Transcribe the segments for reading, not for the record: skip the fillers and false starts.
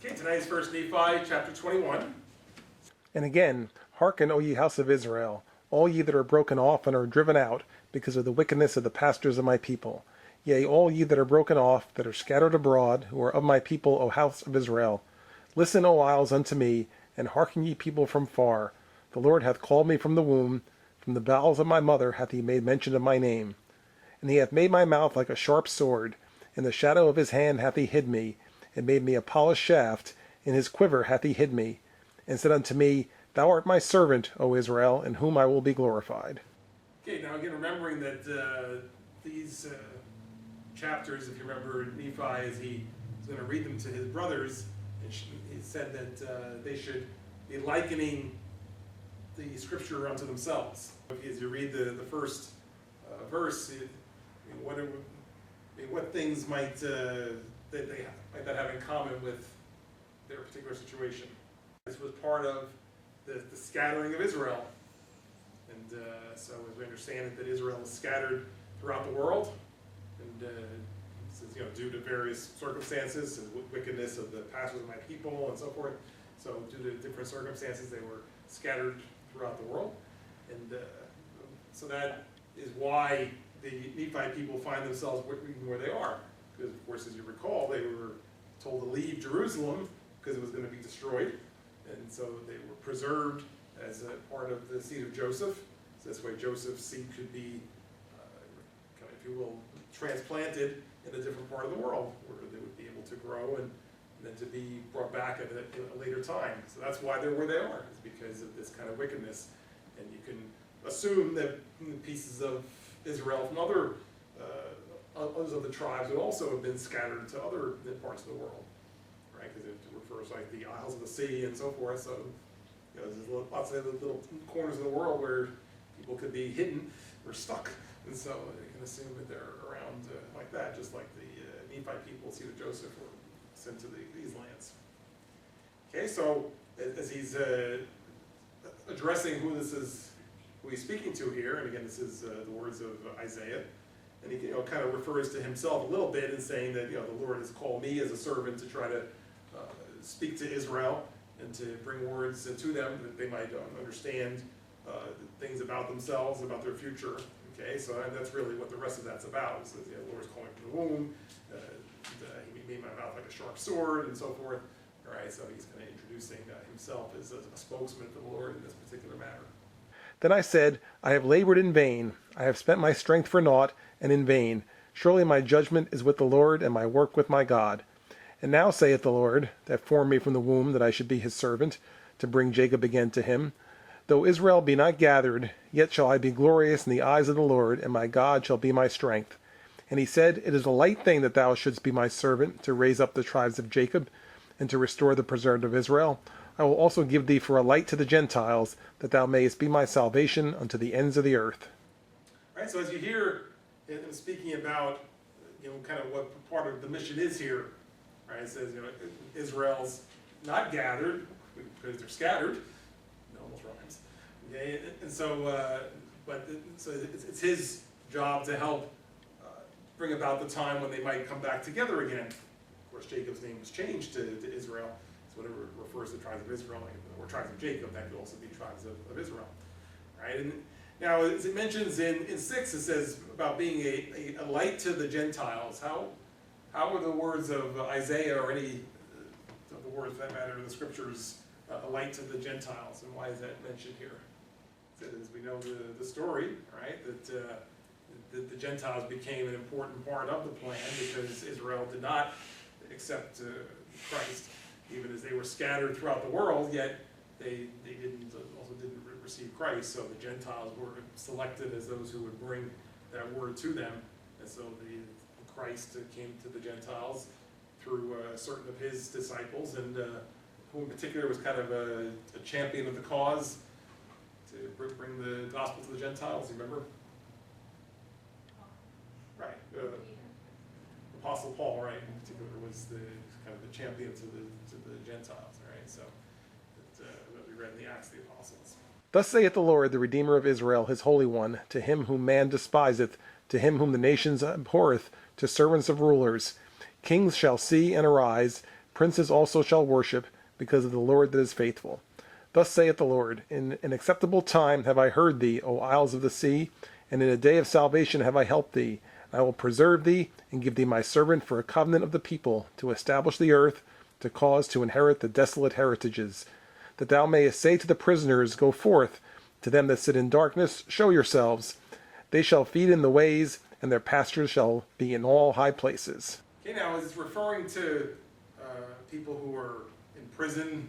Okay, tonight's First Nephi, chapter 21. And again, hearken, O ye house of Israel, all ye that are broken off and are driven out, because of the wickedness of the pastors of my people. Yea, all ye that are broken off, that are scattered abroad, who are of my people, O house of Israel. Listen, O isles, unto me, and hearken ye people from far. The Lord hath called me from the womb, from the bowels of my mother hath he made mention of my name. And he hath made my mouth like a sharp sword, in the shadow of his hand hath he hid me, and made me a polished shaft, in his quiver hath he hid me, and said unto me, Thou art my servant, O Israel, in whom I will be glorified. Okay, now again, remembering that these chapters, if you remember Nephi, as he was going to read them to his brothers, and he said that they should be likening the scripture unto themselves. As you read the first verse, what things might that have in common with their particular situation? This was part of the scattering of Israel. And so as we understand it, that Israel was scattered throughout the world, and due to various circumstances and wickedness of the pastors of my people and so forth. So due to different circumstances, they were scattered throughout the world. And so that is why the Nephi people find themselves where they are. Because, of course, as you recall, they were told to leave Jerusalem because it was going to be destroyed. And so they were preserved as a part of the seed of Joseph. So this way Joseph's seed could be, if you will, transplanted in a different part of the world where they would be able to grow and then to be brought back at a later time. So that's why they're where they are, is because of this kind of wickedness. And you can assume that pieces of Israel from others of the tribes would also have been scattered to other parts of the world, right? Because it refers like the Isles of the Sea and so forth. So there's lots of little corners of the world where people could be hidden or stuck, and so you can assume that they're around like that, just like the Nephi people, seed of Joseph, were sent to these lands. Okay, so as he's addressing who he's speaking to here, and again, this is the words of Isaiah, and he kind of refers to himself a little bit in saying that the Lord has called me as a servant to try to speak to Israel and to bring words to them that they might understand things about themselves, about their future. Okay, so that's really what the rest of that's about. It says, the Lord's calling from the womb. He made my mouth like a sharp sword, and so forth. All right, so he's kind of introducing himself as a spokesman for the Lord in this particular matter. Then I said, I have labored in vain. I have spent my strength for naught, and in vain. Surely my judgment is with the Lord, and my work with my God. And now saith the Lord, that formed me from the womb, that I should be his servant, to bring Jacob again to him. Though Israel be not gathered, yet shall I be glorious in the eyes of the Lord, and my God shall be my strength. And he said, It is a light thing that thou shouldst be my servant, to raise up the tribes of Jacob, and to restore the preserved of Israel. I will also give thee for a light to the Gentiles, that thou mayest be my salvation unto the ends of the earth. All right, so as you hear him speaking about, kind of what part of the mission is here, right? It says, Israel's not gathered because they're scattered. No, almost rhymes. Okay, and so, so it's his job to help bring about the time when they might come back together again. Of course, Jacob's name was changed to Israel. So whatever refers to tribes of Israel, or tribes of Jacob, that could also be tribes of Israel, right? And now, as it mentions in 6, it says about being a light to the Gentiles. How are the words of Isaiah, or any of the words that matter in the scriptures, a light to the Gentiles, and why is that mentioned here? So as we know the story, right, that the Gentiles became an important part of the plan because Israel did not accept Christ, even as they were scattered throughout the world, yet they didn't receive Christ. So the Gentiles were selected as those who would bring that word to them, and so the Christ came to the Gentiles through certain of his disciples, and who in particular was kind of a champion of the cause to bring the gospel to the Gentiles. You remember? Right. Apostle Paul, right, in particular, was the kind of the champion to the Gentiles. Right. So that we read in the Acts of the Apostles. Thus saith the Lord, the Redeemer of Israel, his Holy One, to him whom man despiseth, to him whom the nations abhorreth, to servants of rulers. Kings shall see and arise, Princes also shall worship, because of the Lord that is faithful. Thus saith the Lord, in an acceptable time have I heard thee, O isles of the sea, and in a day of salvation have I helped thee. I will preserve thee, and give thee my servant for a covenant of the people, to establish the earth, to cause to inherit the desolate heritages, that thou mayest say to the prisoners, Go forth, to them that sit in darkness, show yourselves. They shall feed in the ways, and their pastures shall be in all high places. Okay, now it's referring to people who are in prison,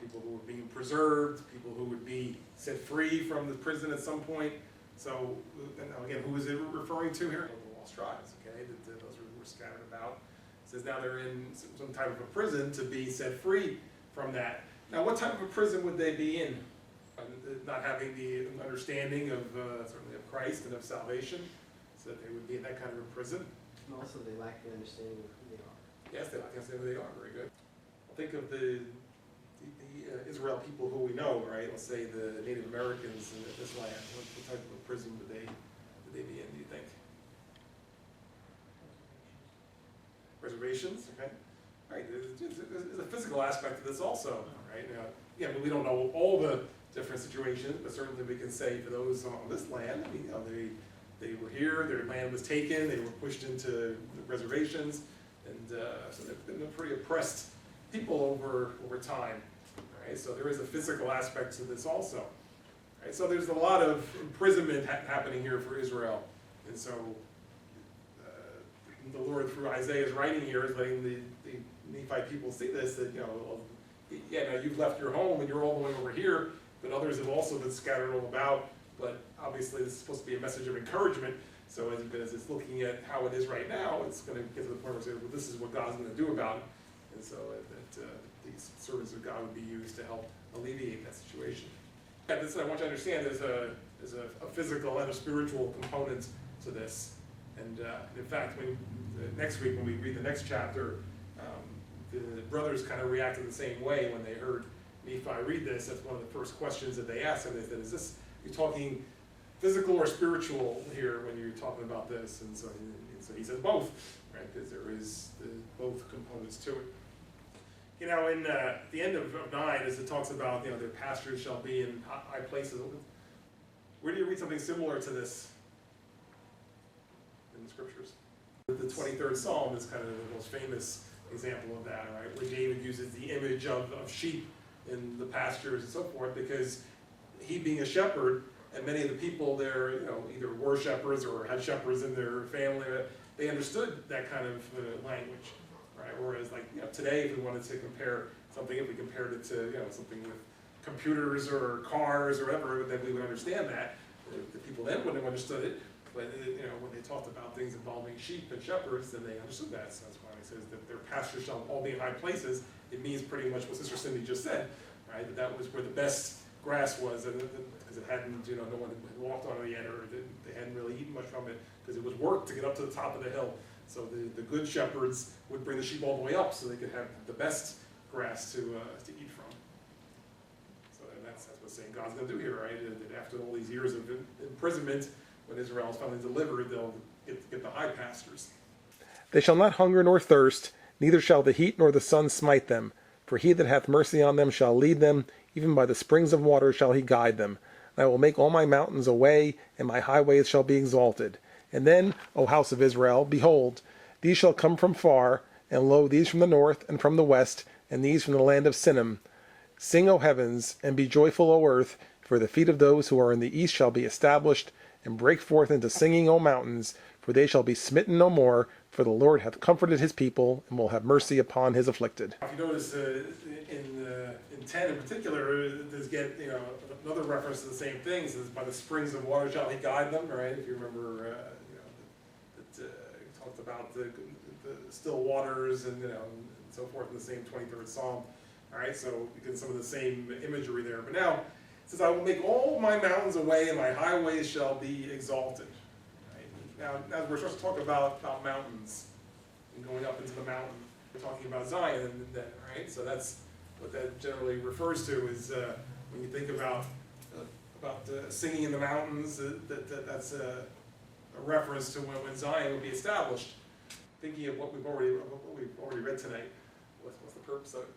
people who are being preserved, people who would be set free from the prison at some point. So, and again, who is it referring to here? The lost tribes, okay, those who were scattered about. It says now they're in some type of a prison to be set free from that. Now, what type of a prison would they be in? Not having the understanding of certainly of Christ and of salvation, so that they would be in that kind of a prison. And also, they lack the understanding of who they are. Yes, they lack the understanding of who they are. Very good. Think of the Israel people who we know, right? Let's say the Native Americans in this land. What type of a prison would they be in? Do you think? Reservations. Okay. All right. There's a physical aspect to this also, right? Now, yeah, but we don't know all the different situations, but certainly we can say for those on this land, I mean, they were here, their land was taken, they were pushed into the reservations, and so they've been a pretty oppressed people over time. Right? So there is a physical aspect to this also. Right? So there's a lot of imprisonment happening here for Israel, and so the Lord through Isaiah's writing here is letting the Nephi people see this, that yeah, now you've left your home and you're all the way over here, but others have also been scattered all about. But obviously this is supposed to be a message of encouragement. So as it's looking at how it is right now, it's going to get to the point where it's, well, this is what God's going to do about it. And so that these servants of God would be used to help alleviate that situation. Yeah, this I want you to understand there's a physical and a spiritual component to this. And in fact, next week when we read the next chapter, the brothers kind of reacted the same way when they heard Nephi read this. That's one of the first questions that they asked him. They said, "Is this you talking physical or spiritual here when you're talking about this?" And so he said both, right? Because there is both components to it. You know, in the end of 9, as it talks about, their pastures shall be in high places. Where do you read something similar to this in the scriptures? The 23rd Psalm is kind of the most famous example of that, right? Where David uses the image of sheep in the pastures and so forth, because he being a shepherd, and many of the people there, either were shepherds or had shepherds in their family, they understood that kind of language, right? Whereas, today, if we wanted to compare something, if we compared it to, something with computers or cars or whatever, then we would understand that. The people then wouldn't have understood it, but when they talked about things involving sheep and shepherds, then they understood that. So that's why it says that their pastures shall all be in high places. It means pretty much what Sister Cindy just said, right? That was where the best grass was, because it hadn't, no one had walked on it yet, or they hadn't really eaten much from it, because it was work to get up to the top of the hill. So the good shepherds would bring the sheep all the way up so they could have the best grass to eat from. So that's what saying God's going to do here, right? That after all these years of imprisonment, when Israel is finally delivered, they'll get the high pastures. They shall not hunger nor thirst, neither shall the heat nor the sun smite them. For he that hath mercy on them shall lead them, even by the springs of water shall he guide them. And I will make all my mountains a way, and my highways shall be exalted. And then, O house of Israel, behold, these shall come from far, and lo, these from the north and from the west, and these from the land of Sinim. Sing, O heavens, and be joyful, O earth, for the feet of those who are in the east shall be established, and break forth into singing, O mountains, for they shall be smitten no more, for the Lord hath comforted his people, and will have mercy upon his afflicted. If you notice in 10 in particular, there's another reference to the same thing. It says, by the springs of water shall he guide them, right? If you remember, it talked about the still waters and so forth in the same 23rd Psalm. All right, so you get some of the same imagery there. But now, it says, I will make all my mountains a way, and my highways shall be exalted. Right? Now we're supposed to talk about mountains and going up into the mountain. We're talking about Zion then, right? So that's what that generally refers to is when you think about singing in the mountains, that's a reference to when Zion will be established. Thinking of what we've already read tonight. What's the purpose of it?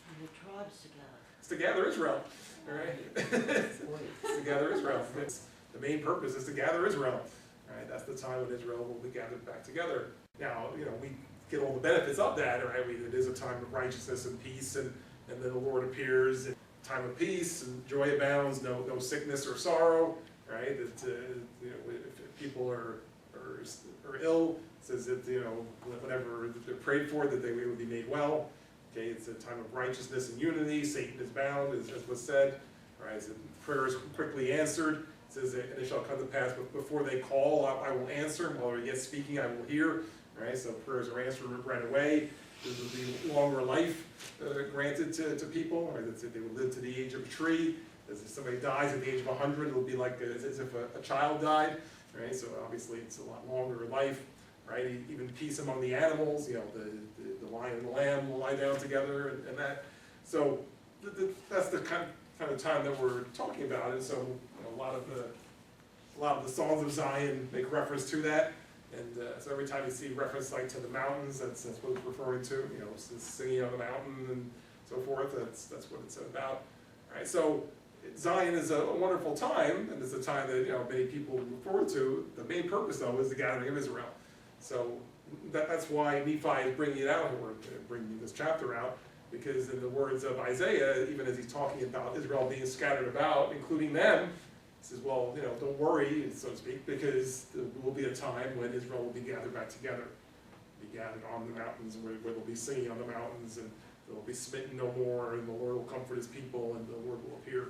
And the tribes together. It's to gather Israel, all right? It's to gather Israel. The main purpose is to gather Israel, all right? That's the time when Israel will be gathered back together. Now, we get all the benefits of that, right? It is a time of righteousness and peace, and then the Lord appears, time of peace, and joy abounds, no sickness or sorrow, right? That if people are ill, it says that whatever they're prayed for, that they would be made well. Okay, it's a time of righteousness and unity. Satan is bound, as was said. Right, so prayer is quickly answered. It says, and it shall come to pass, but before they call, I will answer. While they're yet speaking, I will hear. Right, so prayers are answered right away. There will be longer life granted to people. Right, that they will live to the age of a tree. As if somebody dies at the age of 100, it'll be like as if a child died. Right, so obviously it's a lot longer life. Right, even peace among the animals. The lion and the lamb will lie down together, and that. So that's the kind of time that we're talking about. And so a lot of the songs of Zion make reference to that. And so every time you see reference like to the mountains, that's what it's referring to. Singing on the mountain and so forth. That's what it's about. Right. So Zion is a wonderful time, and it's a time that many people look forward to. The main purpose, though, is the gathering of Israel. So that's why Nephi is bringing it out, or bringing this chapter out, because in the words of Isaiah, even as he's talking about Israel being scattered about, including them, he says, well, don't worry, so to speak, because there will be a time when Israel will be gathered back together, be gathered on the mountains, where they'll be singing on the mountains, and they'll be smitten no more, and the Lord will comfort his people, and the Lord will appear.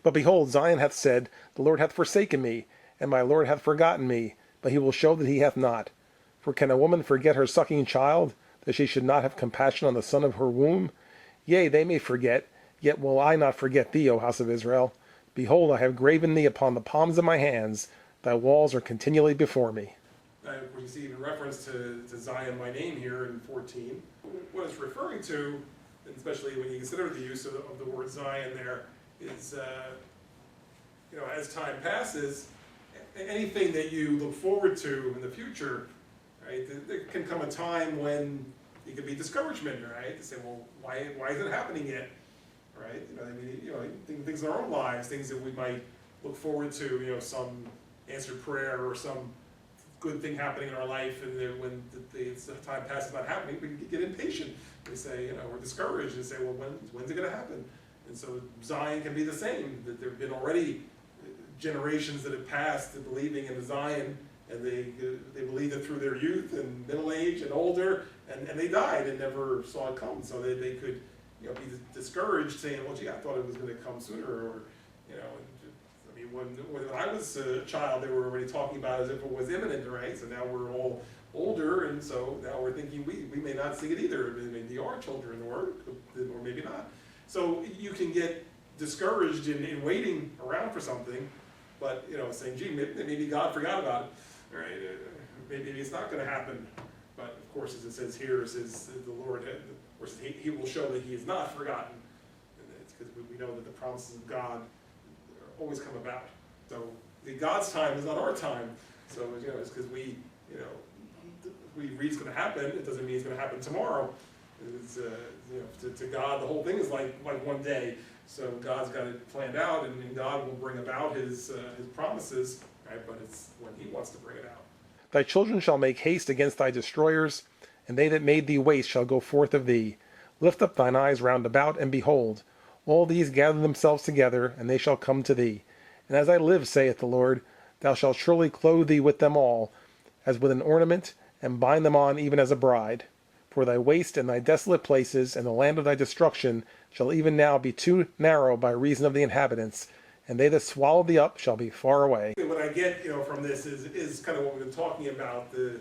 But behold, Zion hath said, the Lord hath forsaken me, and my Lord hath forgotten me, but he will show that he hath not. For can a woman forget her sucking child, that she should not have compassion on the son of her womb? Yea, they may forget, yet will I not forget thee, O house of Israel. Behold, I have graven thee upon the palms of my hands, thy walls are continually before me. We see even reference to Zion by name here in 14. What it's referring to, and especially when you consider the use of the word Zion there, is, as time passes, anything that you look forward to in the future, right, there can come a time when it could be discouragement, right? To say, well, why is it happening yet, right? Things in our own lives, things that we might look forward to, some answered prayer or some good thing happening in our life, and then when the time passes not happening, we get impatient. We say, we're discouraged, and say, well, when's it going to happen? And so Zion can be the same. That there have been already generations that have passed believing in the Zion, and they believed it through their youth and middle age and older, and they died and never saw it come. So they could be discouraged, saying, well, gee, I thought it was going to come sooner, or when I was a child, they were already talking about it as if it was imminent, right? So now we're all older, and so now we're thinking we may not see it either. Maybe our children, or maybe not. So you can get discouraged in waiting around for something, but saying, gee, maybe God forgot about it, right? Maybe it's not going to happen. But of course, as it says here, it says the Lord, he will show that he is not forgotten. And it's because we know that the promises of God always come about. So God's time is not our time. So it's because we read it's going to happen. It doesn't mean it's going to happen tomorrow. It's, to God, the whole thing is like one day. So God's got it planned out, and God will bring about his promises, right? But it's when he wants to bring it out. Thy children shall make haste against thy destroyers, and they that made thee waste shall go forth of thee. Lift up thine eyes round about, and behold, all these gather themselves together, and they shall come to thee. And as I live, saith the Lord, thou shalt surely clothe thee with them all, as with an ornament, and bind them on even as a bride. For thy waste and thy desolate places, and the land of thy destruction, shall even now be too narrow by reason of the inhabitants, and they that swallow thee up shall be far away. What I get, from this is kind of what we've been talking about, the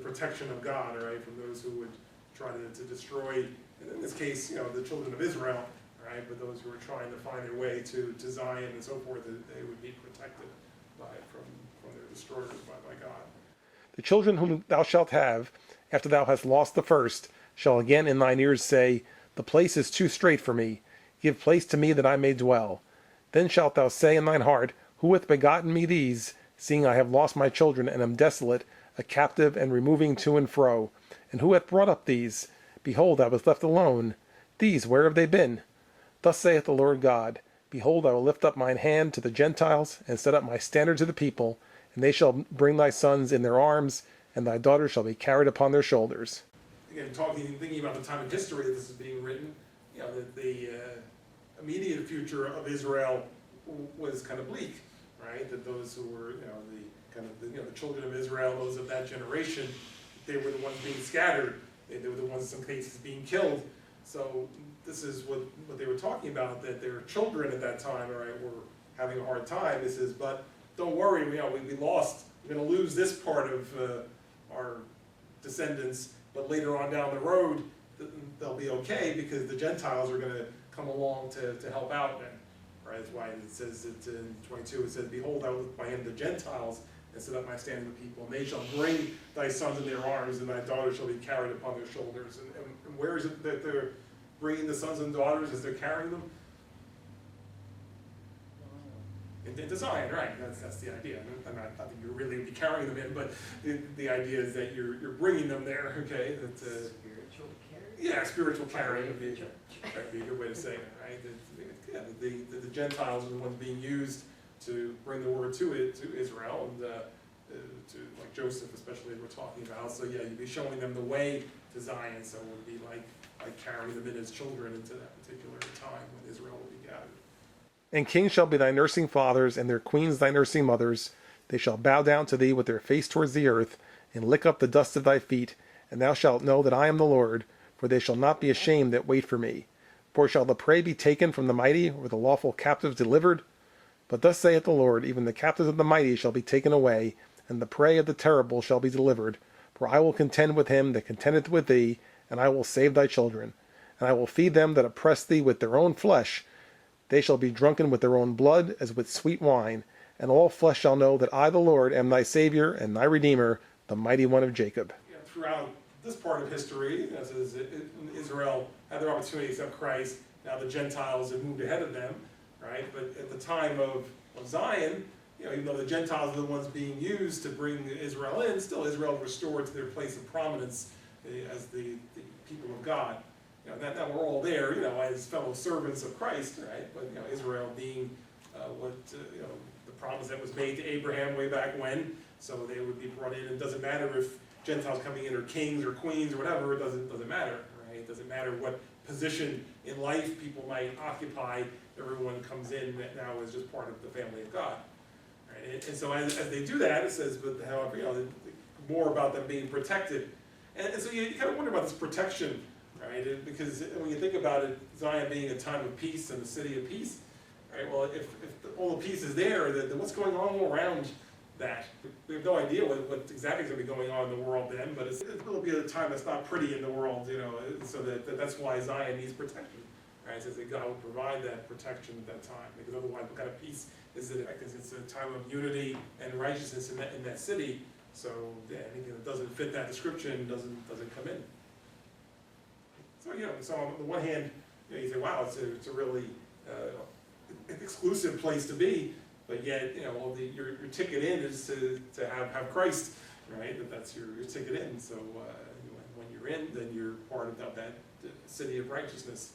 protection of God, right, from those who would try to destroy, and in this case, the children of Israel, right, but those who are trying to find their way to Zion and so forth, that they would be protected from their destroyers by God. The children whom thou shalt have, after thou hast lost the first, shall again in thine ears say, the place is too strait for me. Give place to me that I may dwell. Then shalt thou say in thine heart, who hath begotten me these, seeing I have lost my children and am desolate, a captive and removing to and fro. And who hath brought up these? Behold, I was left alone. These, where have they been? Thus saith the Lord God, Behold, I will lift up mine hand to the Gentiles, and set up my standard to the people, and they shall bring thy sons in their arms, and thy daughters shall be carried upon their shoulders. Again, thinking about the time in history that this is being written, the immediate future of Israel was kind of bleak, right? That those who were, the children of Israel, those of that generation, they were the ones being scattered. They were the ones, in some cases, being killed. So this is what they were talking about, that their children at that time, all right, were having a hard time. This is, but don't worry, we lost. We're going to lose this part of our descendants, but later on down the road, they'll be okay because the Gentiles are going to come along to help out then. Right? That's why it says that in 22, it says, Behold, I will lift my hand to the Gentiles and set up my stand in the people, and they shall bring thy sons in their arms, and thy daughters shall be carried upon their shoulders. And where is it that they're bringing the sons and daughters as they're carrying them? Into Zion, right? That's the idea. I think you really be carrying them in, but the idea is that you're bringing them there. Okay, Spiritual carry. Yeah, spiritual carrying would be a good way to say it, right? The Gentiles are the ones being used to bring the word to Israel, and to like Joseph especially we're talking about. So yeah, you'd be showing them the way to Zion. So it would be like carrying them in as children into that particular time when Israel will be gathered. And kings shall be thy nursing fathers, and their queens thy nursing mothers. They shall bow down to thee with their face towards the earth, and lick up the dust of thy feet. And thou shalt know that I am the Lord, for they shall not be ashamed that wait for me. For shall the prey be taken from the mighty, or the lawful captives delivered? But thus saith the Lord, even the captives of the mighty shall be taken away, and the prey of the terrible shall be delivered. For I will contend with him that contendeth with thee, and I will save thy children. And I will feed them that oppress thee with their own flesh. They shall be drunken with their own blood, as with sweet wine. And all flesh shall know that I, the Lord, am thy Savior and thy Redeemer, the mighty one of Jacob. Throughout this part of history, as Israel had their opportunity to accept Christ, now the Gentiles have moved ahead of them, right? But at the time of Zion, even though the Gentiles are the ones being used to bring Israel in, still Israel restored to their place of prominence as the people of God. That we're all there, as fellow servants of Christ, right? But Israel being the promise that was made to Abraham way back when, so they would be brought in. It doesn't matter if Gentiles coming in are kings or queens or whatever. It doesn't matter, right? It doesn't matter what position in life people might occupy. Everyone comes in now as just part of the family of God, right? And so as they do that, it says, but however, more about them being protected, and so you kind of wonder about this protection. Right? Because when you think about it, Zion being a time of peace and a city of peace, right? Well, if all the peace is there, then what's going on all around that? We have no idea what exactly is going to be going on in the world then, but it will be a time that's not pretty in the world, so that's why Zion needs protection. Right? It says that God will provide that protection at that time, because otherwise what kind of peace is it? Because it's a time of unity and righteousness in that city, so yeah, anything that doesn't fit that description doesn't come in. So, on the one hand, you say, wow, it's a really exclusive place to be, but yet, your ticket in is to have Christ, right? That's your ticket in. So when you're in, then you're part of that city of righteousness.